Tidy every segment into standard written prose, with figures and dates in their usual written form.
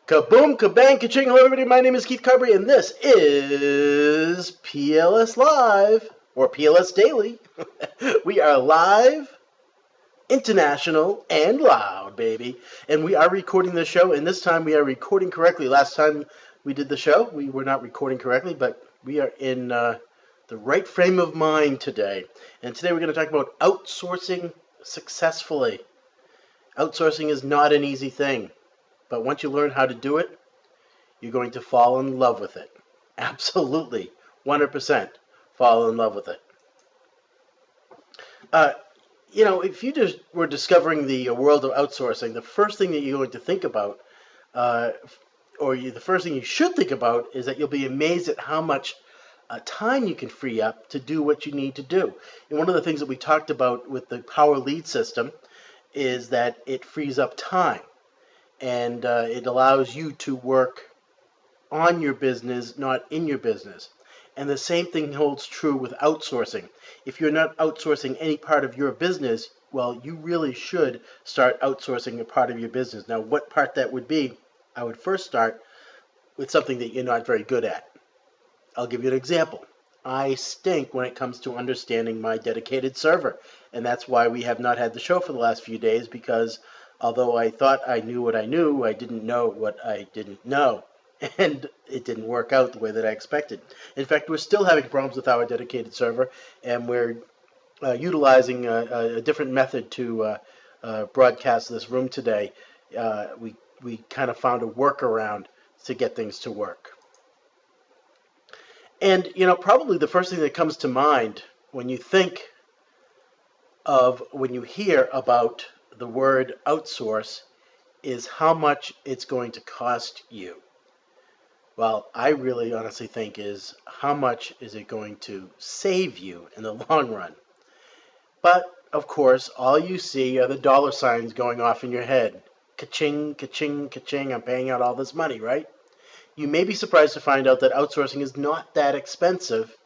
Kaboom, kabang, kaching. Hello, everybody. My name is Keith Carberry, and this is PLS Live, or PLS Daily. We are live, international, and loud, baby. And we are recording the show, and this time we are recording correctly. Last time we did the show, we were not recording correctly, but we are in the right frame of mind today. And today we're going to talk about outsourcing successfully. Outsourcing is not an easy thing. But once you learn how to do it, you're going to fall in love with it. Absolutely, 100% fall in love with it. If you just were discovering the world of outsourcing, the first thing that you're going to think about, the first thing you should think about, is that you'll be amazed at how much time you can free up to do what you need to do. And one of the things that we talked about with the Power Lead system is that it frees up time. And it allows you to work on your business, not in your business. And the same thing holds true with outsourcing. If you're not outsourcing any part of your business, well, you really should start outsourcing a part of your business. Now, what part that would be, I would first start with something that you're not very good at. I'll give you an example. I stink when it comes to understanding my dedicated server, and that's why we have not had the show for the last few days, because although I thought I knew what I knew, I didn't know what I didn't know. And it didn't work out the way that I expected. In fact, we're still having problems with our dedicated server, and we're utilizing a different method to broadcast this room today. We kind of found a workaround to get things to work. And, probably the first thing that comes to mind when you hear about the word outsource is how much it's going to cost you. Well, I really honestly think is how much is it going to save you in the long run. But, of course, all you see are the dollar signs going off in your head. Ka-ching, ka-ching, ka-ching, I'm paying out all this money, right? You may be surprised to find out that outsourcing is not that expensive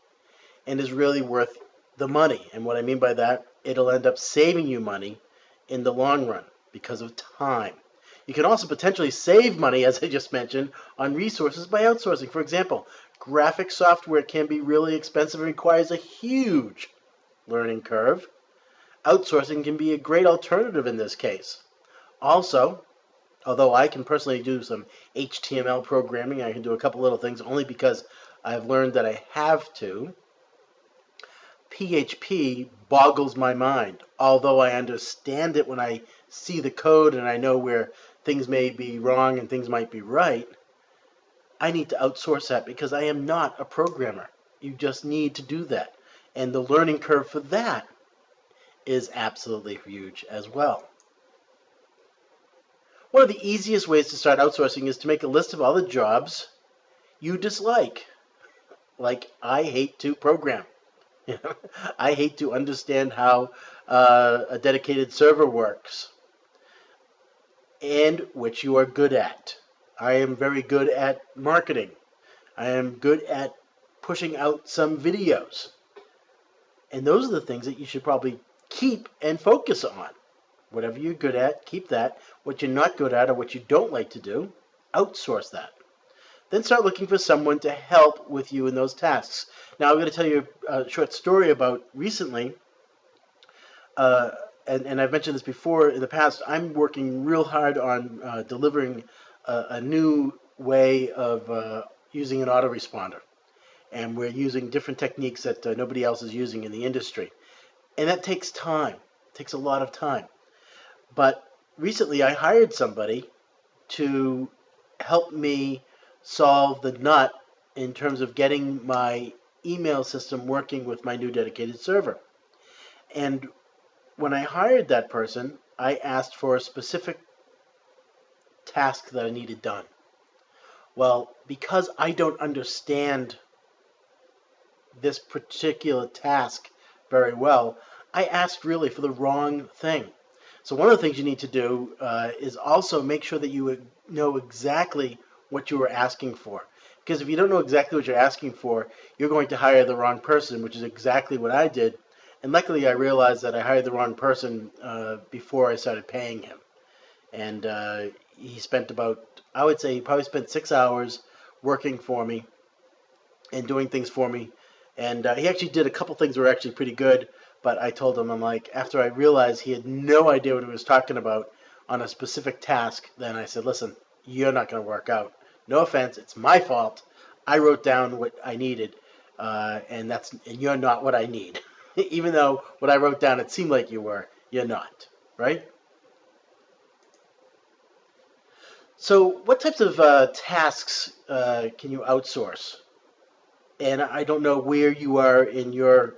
and is really worth the money. And what I mean by that, it'll end up saving you money in the long run because of time. You can also potentially save money, as I just mentioned, on resources by outsourcing. For example, graphic software can be really expensive and requires a huge learning curve. Outsourcing can be a great alternative in this case. Also, although I can personally do some HTML programming, I can do a couple little things only because I've learned that I have to. PHP boggles my mind. Although I understand it when I see the code and I know where things may be wrong and things might be right, I need to outsource that because I am not a programmer. You just need to do that. And the learning curve for that is absolutely huge as well. One of the easiest ways to start outsourcing is to make a list of all the jobs you dislike. Like, I hate to program. I hate to understand how a dedicated server works, and which you are good at. I am very good at marketing. I am good at pushing out some videos. And those are the things that you should probably keep and focus on. Whatever you're good at, keep that. What you're not good at or what you don't like to do, outsource that. Then start looking for someone to help with you in those tasks. Now, I'm going to tell you a short story about recently, and I've mentioned this before in the past. I'm working real hard on delivering a new way of using an autoresponder. And we're using different techniques that nobody else is using in the industry. And that takes time. It takes a lot of time. But recently I hired somebody to help me solve the nut in terms of getting my email system working with my new dedicated server. And when I hired that person, I asked for a specific task that I needed done. Well, because I don't understand this particular task very well, I asked really for the wrong thing. So one of the things you need to do is also make sure that you know exactly what you are asking for. Because if you don't know exactly what you're asking for, you're going to hire the wrong person, which is exactly what I did. And luckily I realized that I hired the wrong person before I started paying him. And he spent about I would say he probably spent 6 hours working for me and doing things for me. And he actually did a couple things that were actually pretty good. But I told him, I'm like, after I realized he had no idea what he was talking about on a specific task, then I said, listen, you're not going to work out. No offense, it's my fault. I wrote down what I needed, and you're not what I need. Even though what I wrote down, it seemed like you were, you're not, right? So, what types of tasks can you outsource? And I don't know where you are in your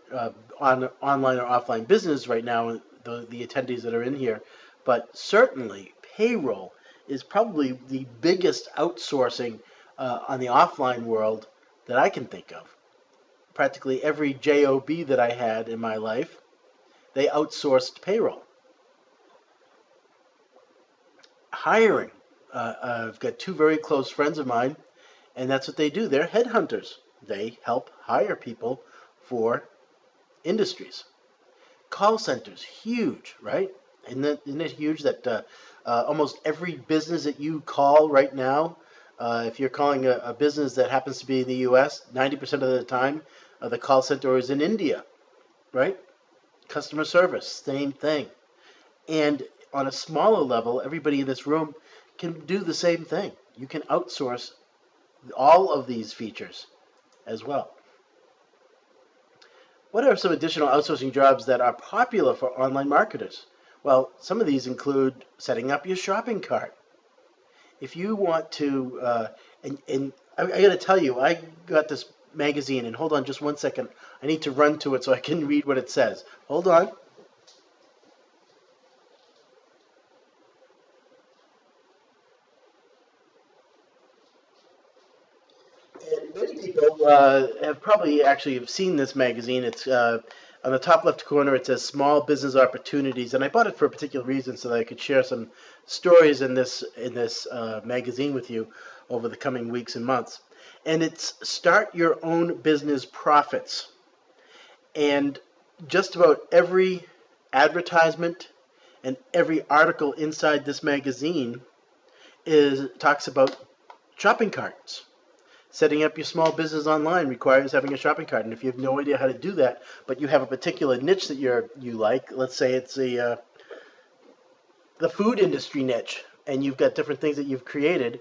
online or offline business right now, the attendees that are in here, but certainly payroll is probably the biggest outsourcing on the offline world that I can think of. Practically every job that I had in my life, they outsourced payroll. Hiring. I've got two very close friends of mine, and that's what they do. They're headhunters. They help hire people for industries. Call centers, huge, right? Isn't it huge that almost every business that you call right now, if you're calling a business that happens to be in the U.S., 90% of the time, the call center is in India, right? Customer service, same thing. And on a smaller level, everybody in this room can do the same thing. You can outsource all of these features as well. What are some additional outsourcing jobs that are popular for online marketers? Well, some of these include setting up your shopping cart. If you want to, and I got to tell you, I got this magazine, and hold on just one second. I need to run to it so I can read what it says. Hold on. And many people have probably actually have seen this magazine. It's on the top left corner. It says "Small Business Opportunities," and I bought it for a particular reason so that I could share some stories in this magazine with you over the coming weeks and months. And it's "Start Your Own Business Profits," and just about every advertisement and every article inside this magazine is talks about shopping carts. Setting up your small business online requires having a shopping cart, and if you have no idea how to do that, but you have a particular niche that you like, let's say it's the food industry niche, and you've got different things that you've created,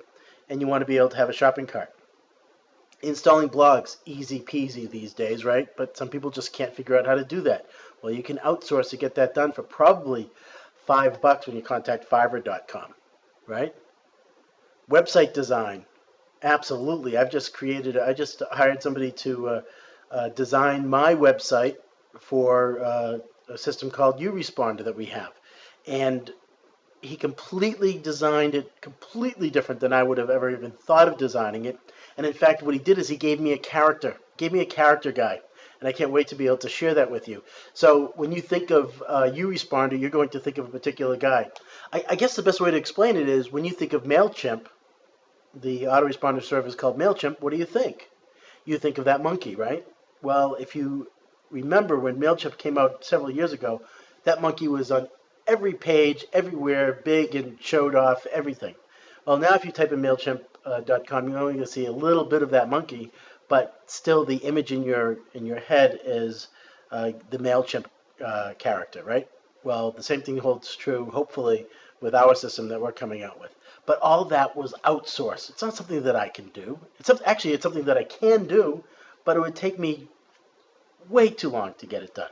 and you want to be able to have a shopping cart. Installing blogs, easy peasy these days, right? But some people just can't figure out how to do that. Well, you can outsource to get that done for probably $5 when you contact Fiverr.com, right? Website design. Absolutely. I just hired somebody to design my website for a system called uResponder that we have. And he completely designed it completely different than I would have ever even thought of designing it. And in fact, what he did is he gave me a character guide. And I can't wait to be able to share that with you. So when you think of uResponder, you're going to think of a particular guy. I guess the best way to explain it is when you think of MailChimp, the autoresponder service called MailChimp, what do you think? You think of that monkey, right? Well, if you remember when MailChimp came out several years ago, that monkey was on every page, everywhere, big and showed off everything. Well, now if you type in MailChimp.com, you're only going to see a little bit of that monkey, but still the image in your head is the MailChimp character, right? Well, the same thing holds true, hopefully, with our system that we're coming out with. But all that was outsourced. It's not something that I can do. It's something that I can do, but it would take me way too long to get it done.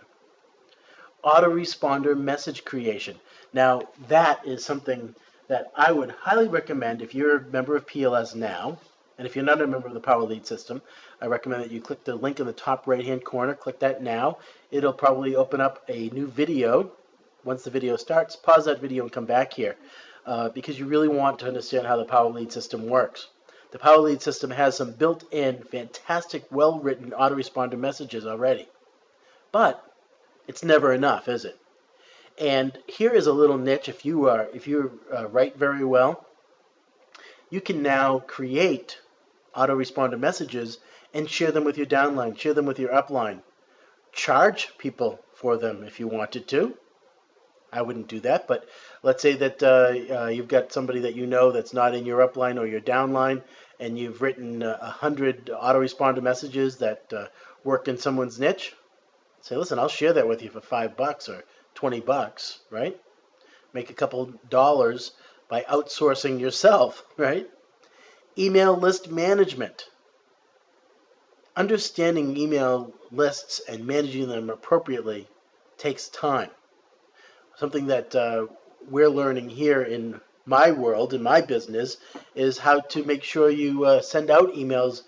Autoresponder message creation. Now, that is something that I would highly recommend if you're a member of PLS now, and if you're not a member of the Power Lead system, I recommend that you click the link in the top right-hand corner. Click that now. It'll probably open up a new video. Once the video starts, pause that video and come back here because you really want to understand how the Power Lead system works. The Power Lead system has some built-in, fantastic, well-written autoresponder messages already. But it's never enough, is it? And here is a little niche. If you write very well, you can now create autoresponder messages and share them with your downline, share them with your upline. Charge people for them if you wanted to. I wouldn't do that, but let's say that you've got somebody that you know that's not in your upline or your downline, and you've written 100 autoresponder messages that work in someone's niche. Say, listen, I'll share that with you for $5 or $20, right? Make a couple dollars by outsourcing yourself, right? Email list management. Understanding email lists and managing them appropriately takes time. Something that we're learning here in my world, in my business, is how to make sure you send out emails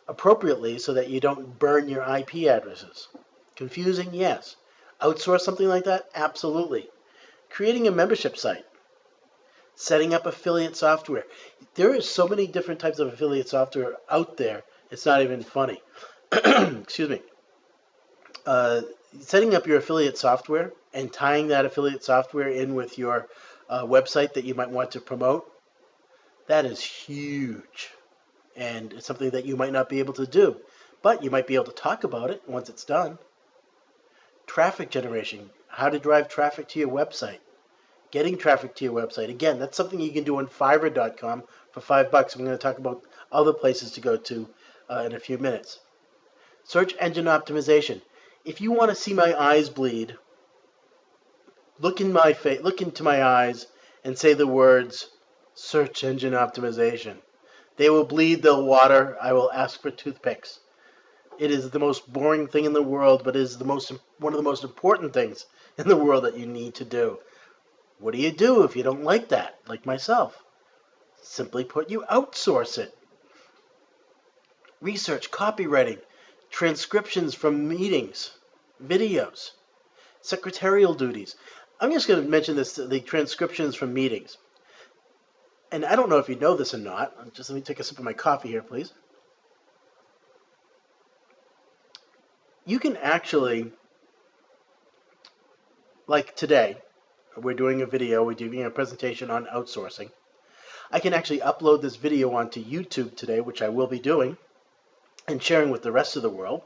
appropriately so that you don't burn your IP addresses. Confusing? Yes. Outsource something like that? Absolutely. Creating a membership site. Setting up affiliate software. There are so many different types of affiliate software out there, it's not even funny. Excuse me. Setting up your affiliate software and tying that affiliate software in with your website that you might want to promote, that is huge. And it's something that you might not be able to do, but you might be able to talk about it once it's done. Traffic generation, how to drive traffic to your website. Getting traffic to your website. Again, that's something you can do on Fiverr.com for $5. I'm going to talk about other places to go to in a few minutes. Search engine optimization. If you want to see my eyes bleed, look into my eyes and say the words search engine optimization. They will bleed, they'll water, I will ask for toothpicks. It is the most boring thing in the world, but it is one of the most important things in the world that you need to do. What do you do if you don't like that, like myself? Simply put, you outsource it. Research, copywriting, transcriptions from meetings, videos, secretarial duties. I'm just going to mention the transcriptions from meetings. And I don't know if you know this or not. Just let me take a sip of my coffee here, please. You can actually, like today, we're doing a video, we're doing a presentation on outsourcing. I can actually upload this video onto YouTube today, which I will be doing, and sharing with the rest of the world.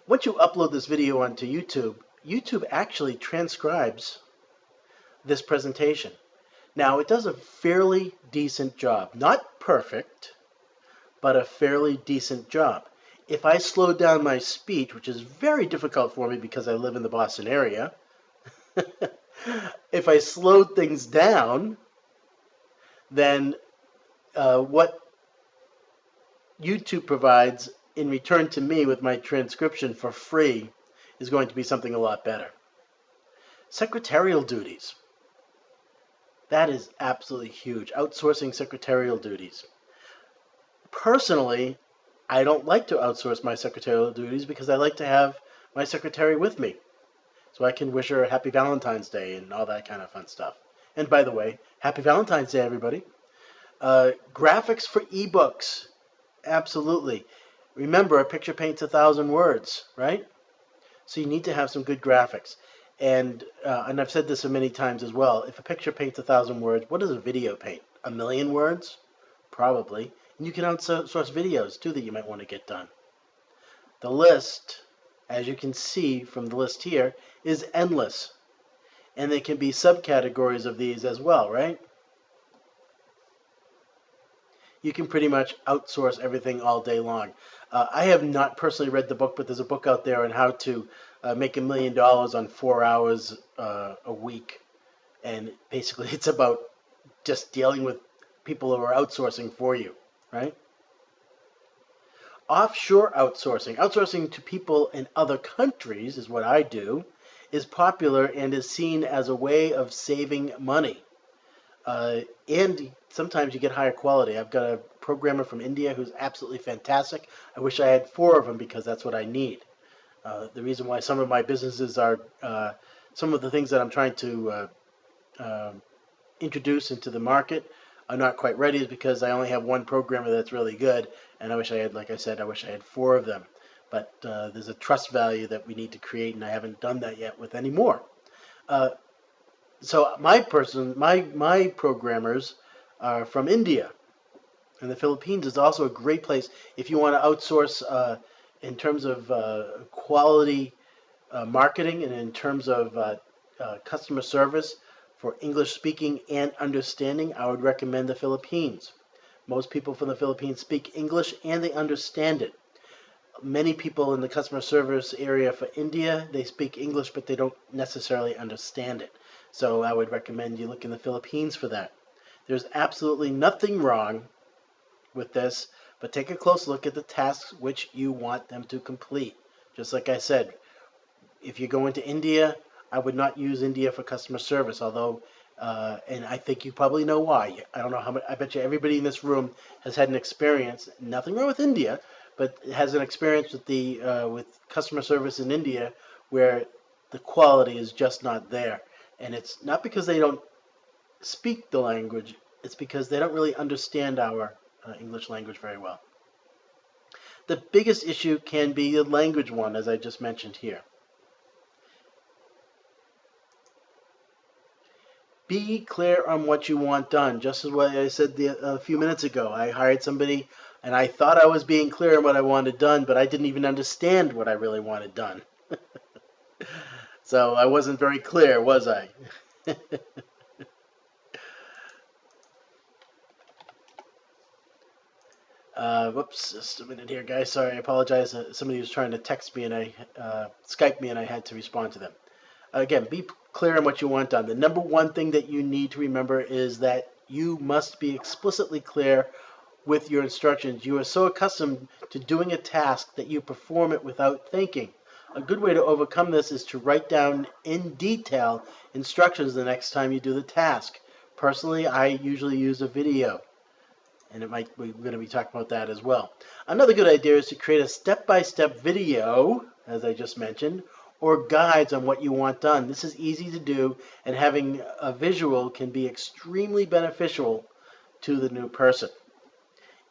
Once you upload this video onto YouTube, YouTube actually transcribes this presentation. Now, it does a fairly decent job. Not perfect, but a fairly decent job. If I slow down my speech, which is very difficult for me because I live in the Boston area, if I slowed things down, then what YouTube provides in return to me with my transcription for free is going to be something a lot better. Secretarial duties. That is absolutely huge. Outsourcing secretarial duties. Personally, I don't like to outsource my secretarial duties because I like to have my secretary with me, so I can wish her a happy Valentine's Day and all that kind of fun stuff. And by the way, happy Valentine's Day, everybody. Graphics for ebooks. Absolutely. Remember, a picture paints 1,000 words, right? So you need to have some good graphics. And I've said this many times as well. If a picture paints 1,000 words, what does a video paint? 1,000,000 words? Probably. And you can outsource videos, too, that you might want to get done. The list, as you can see from the list here, is endless. And there can be subcategories of these as well, right? You can pretty much outsource everything all day long. I have not personally read the book, but there's a book out there on how to make $1 million on 4 hours a week. And basically it's about just dealing with people who are outsourcing for you, right? Offshore outsourcing. Outsourcing to people in other countries is what I do, is popular and is seen as a way of saving money. And sometimes you get higher quality. I've got a programmer from India who's absolutely fantastic. I wish I had 4 of them because that's what I need. The reason why some of my businesses are, some of the things that I'm trying to introduce into the market are not quite ready is because I only have one programmer that's really good, and I wish I had, like I said, I wish I had 4 of them. But there's a trust value that we need to create, and I haven't done that yet with any more. So my programmers are from India, and the Philippines is also a great place if you want to outsource in terms of quality marketing and in terms of customer service for English speaking and understanding, I would recommend the Philippines. Most people from the Philippines speak English and they understand it. Many people in the customer service area for India, they speak English, but they don't necessarily understand it. So I would recommend you look in the Philippines for that. There's absolutely nothing wrong with this, but take a close look at the tasks which you want them to complete. Just like I said, if you go into India, I would not use India for customer service, although, and I think you probably know why. I don't know how much, I bet you everybody in this room has had an experience, nothing wrong with India, but has an experience with customer service in India where the quality is just not there. And it's not because they don't speak the language, it's because they don't really understand our English language very well. The biggest issue can be the language one, as I just mentioned here. Be clear on what you want done. Just as what I said a few minutes ago. I hired somebody and I thought I was being clear on what I wanted done, but I didn't even understand what I really wanted done. So I wasn't very clear, was I? Whoops, just a minute here, guys. Sorry, I apologize. Somebody was trying to text me and I Skype me and I had to respond to them. Again, be clear on what you want done. The number one thing that you need to remember is that you must be explicitly clear with your instructions. You are so accustomed to doing a task that you perform it without thinking. A good way to overcome this is to write down in detail instructions the next time you do the task. Personally, I usually use a video, and we're going to be talking about that as well. Another good idea is to create a step-by-step video, as I just mentioned, or guides on what you want done. This is easy to do, and having a visual can be extremely beneficial to the new person.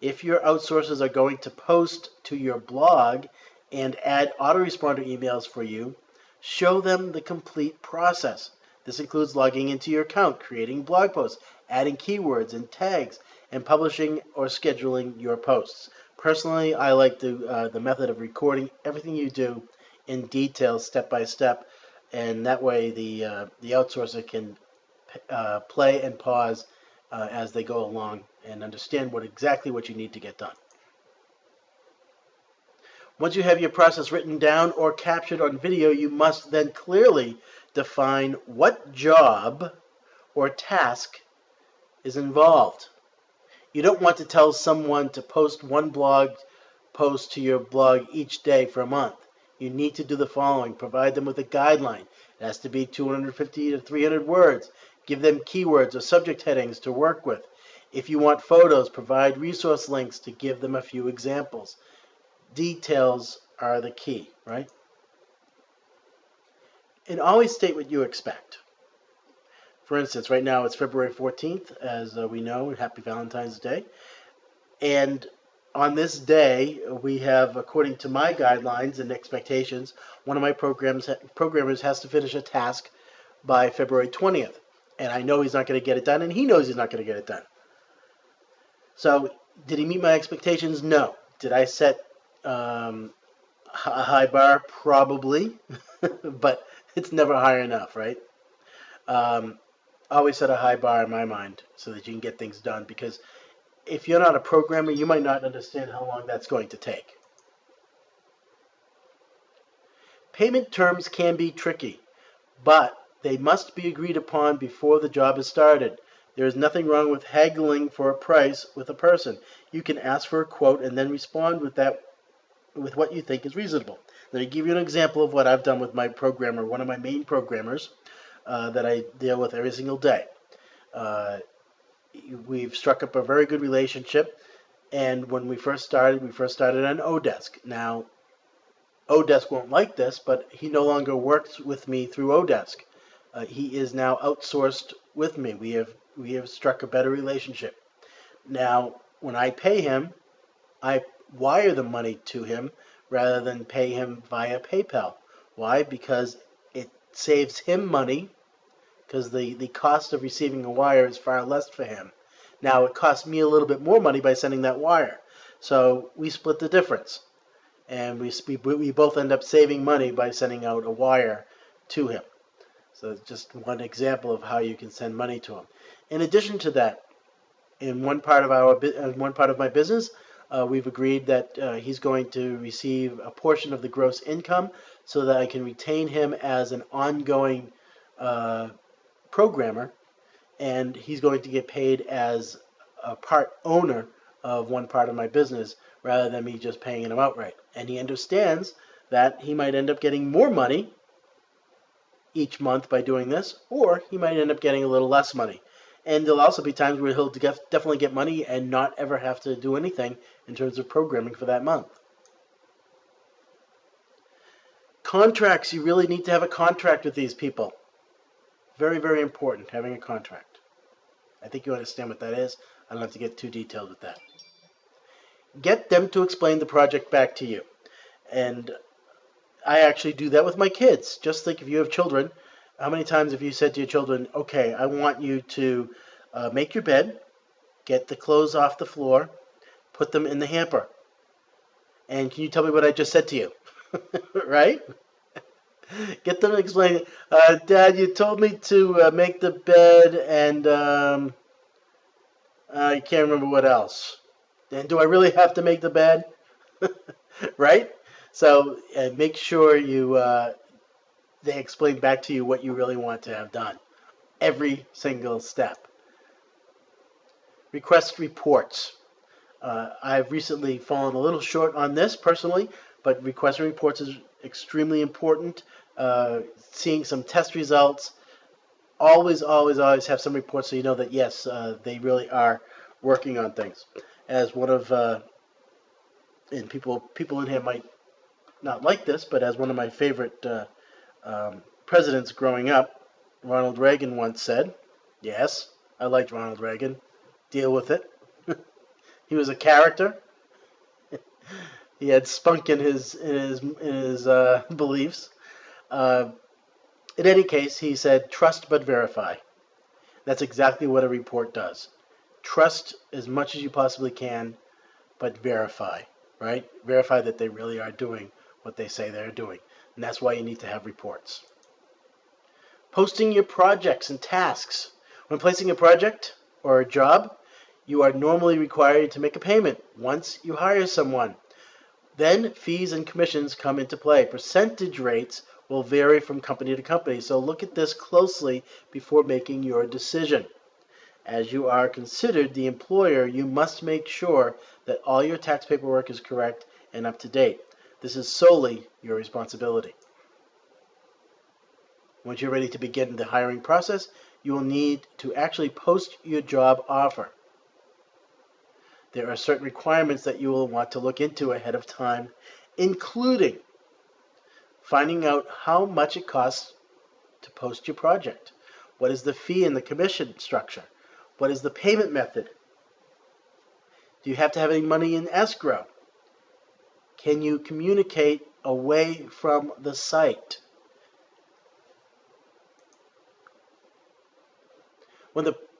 If your outsourcers are going to post to your blog and add autoresponder emails for you, show them the complete process. This includes logging into your account, creating blog posts, adding keywords and tags, and publishing or scheduling your posts. Personally, I like the method of recording everything you do in detail, step by step, and that way the outsourcer can play and pause as they go along and understand exactly what you need to get done. Once you have your process written down or captured on video, you must then clearly define what job or task is involved. You don't want to tell someone to post one blog post to your blog each day for a month. You need to do the following. Provide them with a guideline. It has to be 250 to 300 words. Give them keywords or subject headings to work with. If you want photos, provide resource links to give them a few examples. Details are the key, right? And always state what you expect. For instance, right now it's February 14th, as we know, Happy Valentine's Day. And on this day, we have, according to my guidelines and expectations, one of my programmers has to finish a task by February 20th. And I know he's not going to get it done, and he knows he's not going to get it done. So, did he meet my expectations? No. Did I set a high bar? Probably. But it's never high enough, right? Always set a high bar in my mind so that you can get things done, because if you're not a programmer, you might not understand how long that's going to take. Payment terms can be tricky, but they must be agreed upon before the job is started. There is nothing wrong with haggling for a price with a person. You can ask for a quote and then respond with what you think is reasonable. Let me give you an example of what I've done with my programmer, one of my main programmers that I deal with every single day. We've struck up a very good relationship, and when we first started on Odesk. Now, Odesk won't like this, but he no longer works with me through Odesk. He is now outsourced with me. We have struck a better relationship. Now, when I pay him, I wire the money to him rather than pay him via PayPal. Why? Because it saves him money, because the cost of receiving a wire is far less for him. Now, it costs me a little bit more money by sending that wire. So we split the difference. And we both end up saving money by sending out a wire to him. So it's just one example of how you can send money to him. In addition to that, in one part of my business, we've agreed that he's going to receive a portion of the gross income so that I can retain him as an ongoing uh, programmer, and he's going to get paid as a part owner of one part of my business rather than me just paying him outright. And he understands that he might end up getting more money each month by doing this, or he might end up getting a little less money. And there'll also be times where he'll definitely get money and not ever have to do anything in terms of programming for that month. Contracts, you really need to have a contract with these people. Very, very important, having a contract. I think you understand what that is. I don't have to get too detailed with that. Get them to explain the project back to you. And I actually do that with my kids. Just think, if you have children, how many times have you said to your children, okay, I want you to make your bed, get the clothes off the floor, put them in the hamper. And can you tell me what I just said to you? Right? Get them to explain, Dad, you told me to make the bed, and I can't remember what else. And do I really have to make the bed? Right? So make sure they explain back to you what you really want to have done. Every single step. Request reports. I've recently fallen a little short on this personally, but requesting reports is extremely important. Seeing some test results. Always, always, always have some reports so you know that, yes, they really are working on things. As one of, and people in here might not like this, but as one of my favorite presidents growing up, Ronald Reagan once said, yes, I liked Ronald Reagan, deal with it. He was a character. He had spunk in his beliefs. In any case, he said, trust but verify. That's exactly what a report does. Trust as much as you possibly can, but verify, right? Verify that they really are doing what they say they're doing. And that's why you need to have reports. Posting your projects and tasks. When placing a project or a job, you are normally required to make a payment once you hire someone. Then fees and commissions come into play. Percentage rates will vary from company to company, so look at this closely before making your decision. As you are considered the employer, you must make sure that all your tax paperwork is correct and up to date. This is solely your responsibility. Once you're ready to begin the hiring process, you will need to actually post your job offer. There are certain requirements that you will want to look into ahead of time, including finding out how much it costs to post your project. What is the fee and the commission structure? What is the payment method? Do you have to have any money in escrow? Can you communicate away from the site?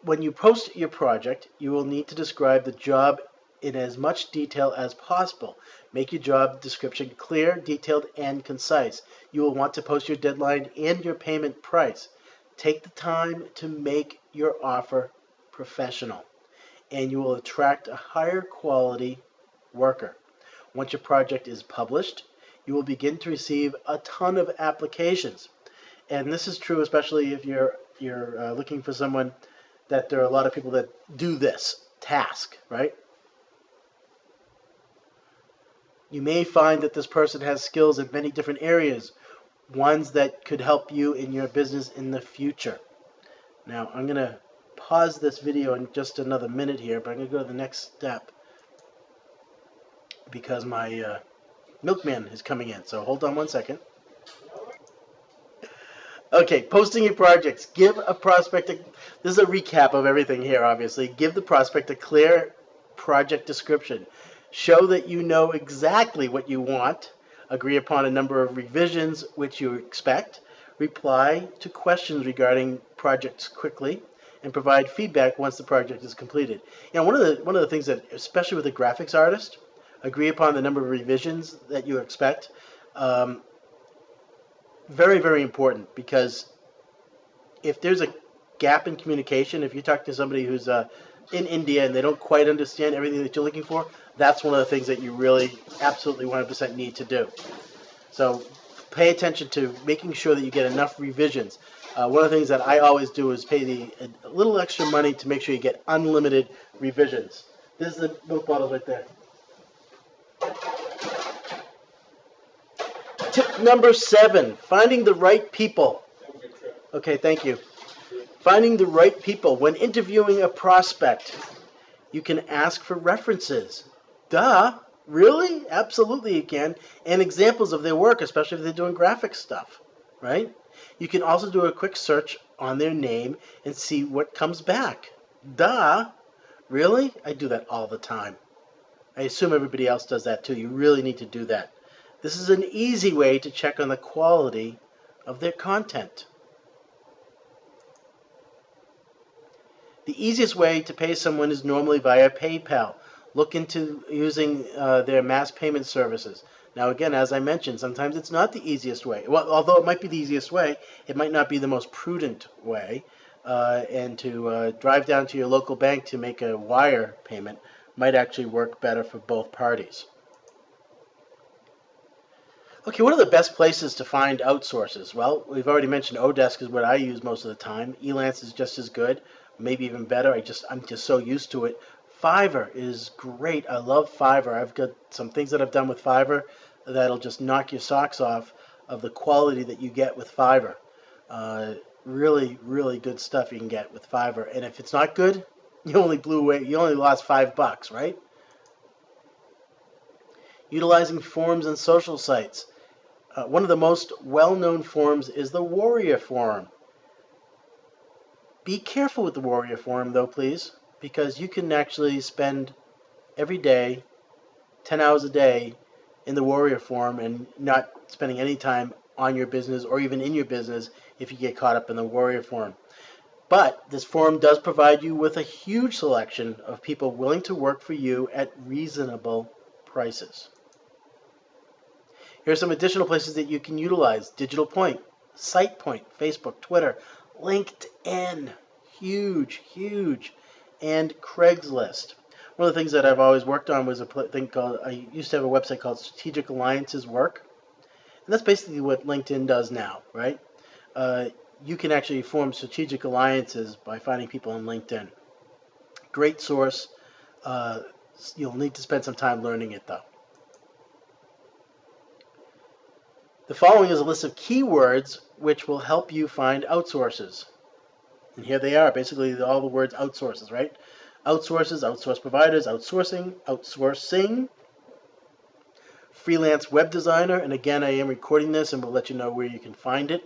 When you post your project, you will need to describe the job in as much detail as possible. Make your job description clear, detailed, and concise. You will want to post your deadline and your payment price. Take the time to make your offer professional, and you will attract a higher quality worker. Once your project is published, you will begin to receive a ton of applications. And this is true especially if you're looking for someone that there are a lot of people that do this task, right? You may find that this person has skills in many different areas, ones that could help you in your business in the future. Now, I'm going to pause this video in just another minute here, but I'm going to go to the next step because my milkman is coming in. So hold on one second. Okay, posting your projects. Give a prospect this is a recap of everything here, obviously. Give the prospect a clear project description. Show that you know exactly what you want. Agree upon a number of revisions which you expect. Reply to questions regarding projects quickly, and provide feedback once the project is completed. You know, one of the things that, especially with a graphics artist, agree upon the number of revisions that you expect. Very, very important, because if there's a gap in communication, if you talk to somebody who's in India and they don't quite understand everything that you're looking for, that's one of the things that you really absolutely 100% need to do. So pay attention to making sure that you get enough revisions. One of the things that I always do is pay a little extra money to make sure you get unlimited revisions. This is the milk bottles right there. Tip number 7, finding the right people. Okay, thank you. Finding the right people. When interviewing a prospect, you can ask for references. Duh. Really? Absolutely you can. And examples of their work, especially if they're doing graphic stuff, right? You can also do a quick search on their name and see what comes back. Duh. Really? I do that all the time. I assume everybody else does that too. You really need to do that. This is an easy way to check on the quality of their content. The easiest way to pay someone is normally via PayPal. Look into using their mass payment services. Now again, as I mentioned, sometimes it's not the easiest way. Well, although it might be the easiest way, it might not be the most prudent way. And to drive down to your local bank to make a wire payment might actually work better for both parties. Okay, what are the best places to find outsources? Well, we've already mentioned Odesk is what I use most of the time. Elance is just as good, maybe even better. I'm just so used to it. Fiverr is great. I love Fiverr. I've got some things that I've done with Fiverr that'll just knock your socks off of the quality that you get with Fiverr. Really, really good stuff you can get with Fiverr. And if it's not good, you only lost $5, right? Utilizing forums and social sites. One of the most well-known forums is the Warrior Forum. Be careful with the Warrior Forum, though, please, because you can actually spend every day, 10 hours a day, in the Warrior Forum and not spending any time on your business or even in your business if you get caught up in the Warrior Forum. But this forum does provide you with a huge selection of people willing to work for you at reasonable prices. Here are some additional places that you can utilize. Digital Point, SitePoint, Facebook, Twitter, LinkedIn, huge, and Craigslist. One of the things that I've always worked on was I used to have a website called Strategic Alliances Work. And that's basically what LinkedIn does now, right? You can actually form strategic alliances by finding people on LinkedIn. Great source. You'll need to spend some time learning it, though. The following is a list of keywords which will help you find outsources. And here they are, basically all the words outsources, right? Outsources, outsource providers, outsourcing, freelance web designer, and again, I am recording this and we'll let you know where you can find it.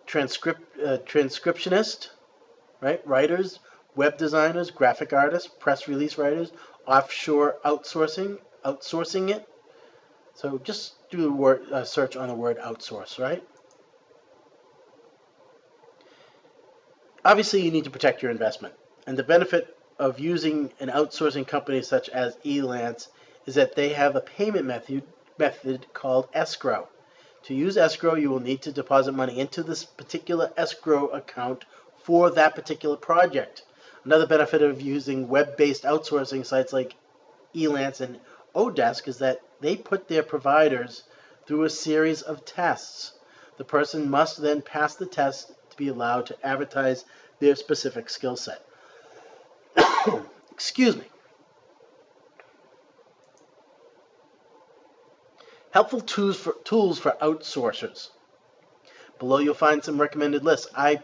Transcriptionist, right? Writers, web designers, graphic artists, press release writers, offshore outsourcing it. So just do a search on the word outsource, right? Obviously, you need to protect your investment. And the benefit of using an outsourcing company such as Elance is that they have a payment method called escrow. To use escrow, you will need to deposit money into this particular escrow account for that particular project. Another benefit of using web-based outsourcing sites like Elance and Odesk is that they put their providers through a series of tests. The person must then pass the test to be allowed to advertise their specific skill set. Excuse me. Helpful tools for outsourcers. Below you'll find some recommended lists. I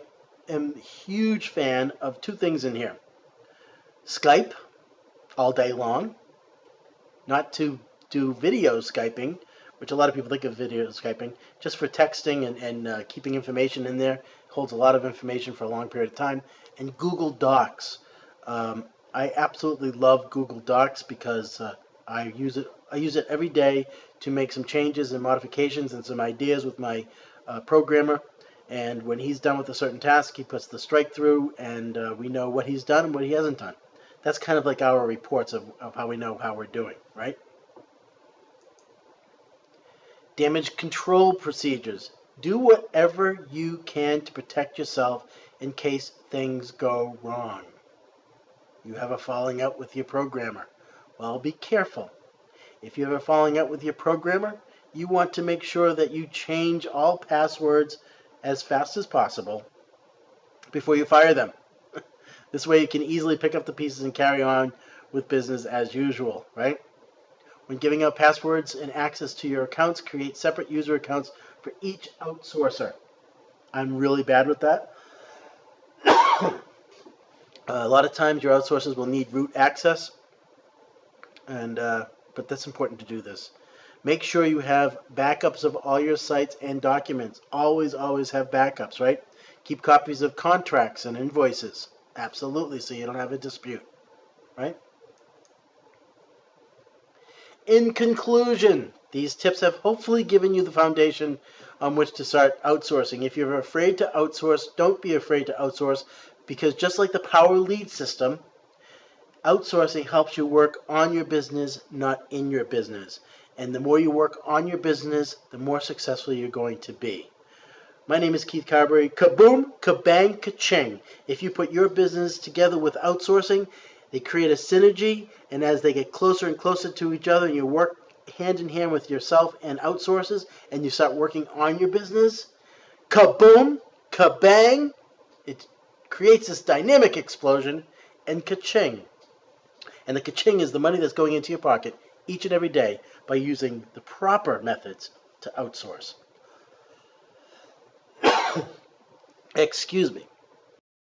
am a huge fan of two things in here. Skype, all day long. Not to do video Skyping, which a lot of people think of video Skyping, just for texting and keeping information in there. It holds a lot of information for a long period of time. And Google Docs. I absolutely love Google Docs because I use it every day to make some changes and modifications and some ideas with my programmer. And when he's done with a certain task, he puts the strike through, and we know what he's done and what he hasn't done. That's kind of like our reports of how we know how we're doing, right? Damage control procedures. Do whatever you can to protect yourself in case things go wrong. You have a falling out with your programmer. Well, be careful. If you have a falling out with your programmer, you want to make sure that you change all passwords as fast as possible before you fire them. This way you can easily pick up the pieces and carry on with business as usual, right? When giving out passwords and access to your accounts, create separate user accounts for each outsourcer. I'm really bad with that. A lot of times your outsourcers will need root access, but that's important to do this. Make sure you have backups of all your sites and documents. Always, always have backups, right? Keep copies of contracts and invoices. Absolutely, so you don't have a dispute, right? In conclusion, these tips have hopefully given you the foundation on which to start outsourcing. If you're afraid to outsource, don't be afraid to outsource, because just like the Power Lead system, outsourcing helps you work on your business, not in your business. And the more you work on your business, the more successful you're going to be. My name is Keith Carberry. Kaboom, kabang, kaching. If you put your business together with outsourcing, they create a synergy, and as they get closer and closer to each other, and you work hand in hand with yourself and outsources, and you start working on your business, kaboom, kabang, it creates this dynamic explosion, and kaching. And the kaching is the money that's going into your pocket each and every day by using the proper methods to outsource. Excuse me.